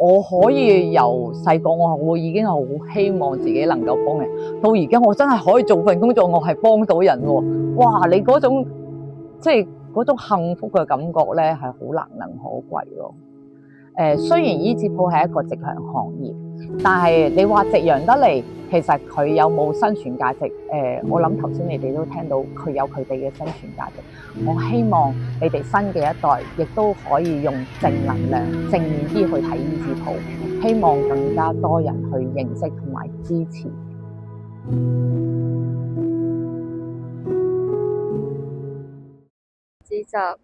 我可以由細個我已經係好希望自己能夠幫人，到而家我真係可以做份工作，我係幫到人喎。哇！你嗰種即係嗰種幸福嘅感覺咧，係好難能可貴咯。雖然醫治鋪係一個夕陽行業，但係你話夕陽得嚟，其實佢有冇生存價值？我諗頭先你哋都聽到佢有佢哋嘅生存價值。我希望你哋新嘅一代亦都可以用正能量、正面啲去睇醫治鋪，希望更加多人去認識同埋支持。指責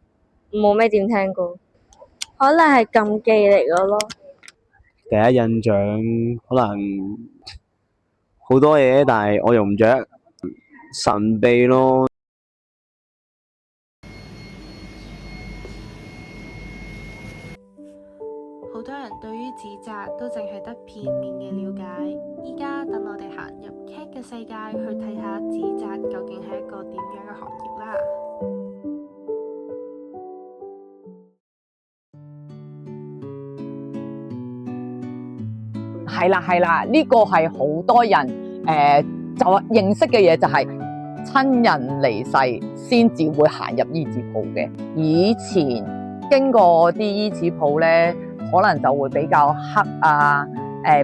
冇咩點聽過，可能係禁忌嚟嘅咯。第一印象可能好多嘢，但係我用唔着，神秘咯。好多人對於指責都淨係得片面嘅了解，依家等我哋行入劇嘅世界去睇下指責究竟係一個點樣嘅行業啦。係啦，呢個係好多人就認識嘅嘢，就係親人離世先至會行入醫治鋪嘅。以前經過啲醫治鋪咧，可能就會比較黑啊，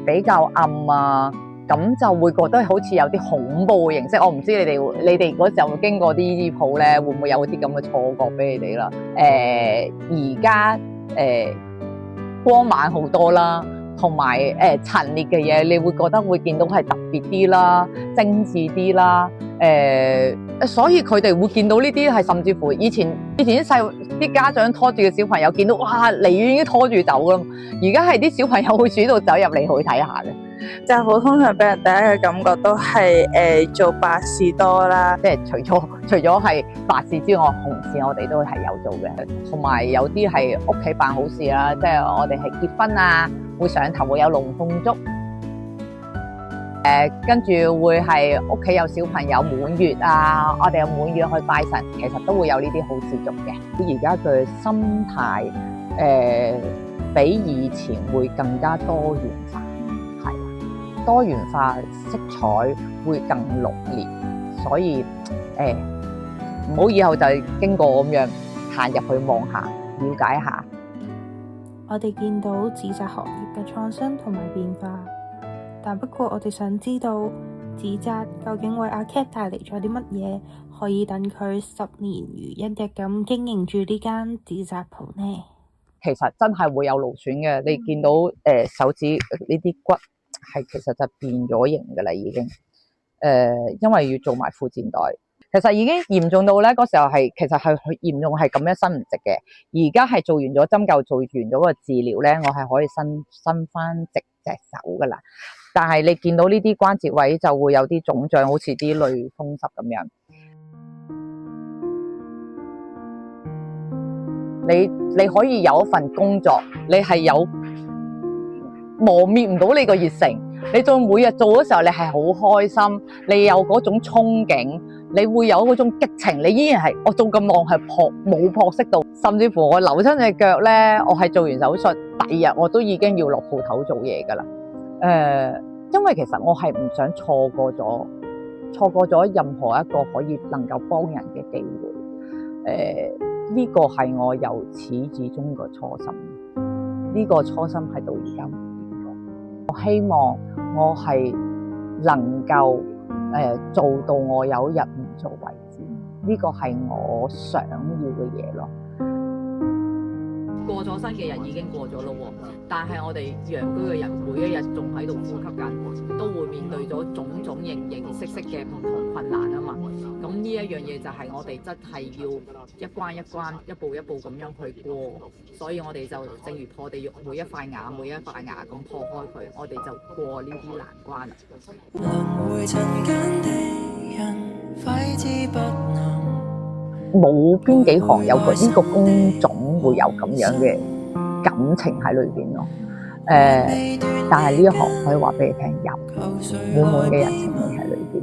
比較暗啊，咁就會覺得好似有啲恐怖嘅形式。我唔知你哋嗰時候經過啲醫治鋪咧，會唔會有啲咁嘅錯覺俾你哋啦？而家光猛好多啦。同埋陳列嘅嘢，你會覺得會見到係特別啲啦、精緻啲啦，所以佢哋會見到呢啲係甚至乎以前啲家長拖住嘅小朋友見到哇離遠已經拖住走啦，而家係啲小朋友會主動走入嚟去睇下嘅。就好通常俾人第一嘅感覺都係做白事多啦，即係除咗係白事之外，紅事我哋都係有做嘅，同埋有啲係屋企辦好事啦，即係我哋係結婚啊，會上頭會有龍鳳燭，跟住會係屋企有小朋友滿月啊，我哋有滿月去拜神，其實都會有呢啲好事做嘅。而家嘅心態比以前會更加多元化。多元化色彩會更濃烈，所以唔好以後就經過咁樣行入去望下，了解下。我哋見到指責行業嘅創新同埋變化，但不過我哋想知道指責究竟為阿 Cat 帶嚟咗啲乜嘢，可以等佢10年如一日咁經營住呢間指責鋪呢？其實真係會有勞損嘅，你見到手指呢啲骨。係其實就變咗形㗎啦，已經因為要做埋復健袋，其實已經嚴重到咧嗰時候係其實係嚴重係咁樣伸唔直嘅。而家係做完咗針灸，做完咗個治療咧，我係可以伸翻直隻手㗎啦。但係你見到呢啲關節位就會有啲腫脹，好似啲類風濕咁樣。你可以有一份工作，你係有。磨滅唔到你個熱誠，你做每日做嘅時候，你係好開心，你有嗰種憧憬，你會有嗰種激情，你依然係我做咁耐係冇撲熄到，甚至乎我扭親隻腳咧，我係做完手術，第二日我都已經要落鋪頭做嘢噶啦。因為其實我係唔想錯過咗任何一個可以能夠幫人嘅機會。呢個係我由始至終個初心，呢個初心係到而家。我希望我係能夠做到我有一日唔做為止，呢個係我想要嘅嘢咯。過咗身嘅人已經過咗咯喎，但係我哋陽居嘅人每一日仲喺度呼吸緊，都會面對咗種種形形色色嘅唔同困難啊嘛。咁呢一樣嘢就係我哋真係要一關一關、一步一步咁樣去過，所以我哋就正如破地獄每一塊牙咁破開佢，我哋就過呢啲難關啦。輪迴塵間的人揮之不能。冇邊幾行有呢個工種會有咁樣嘅感情喺裏邊咯。但係呢一行可以話俾你聽，有滿滿嘅人情味喺裏邊。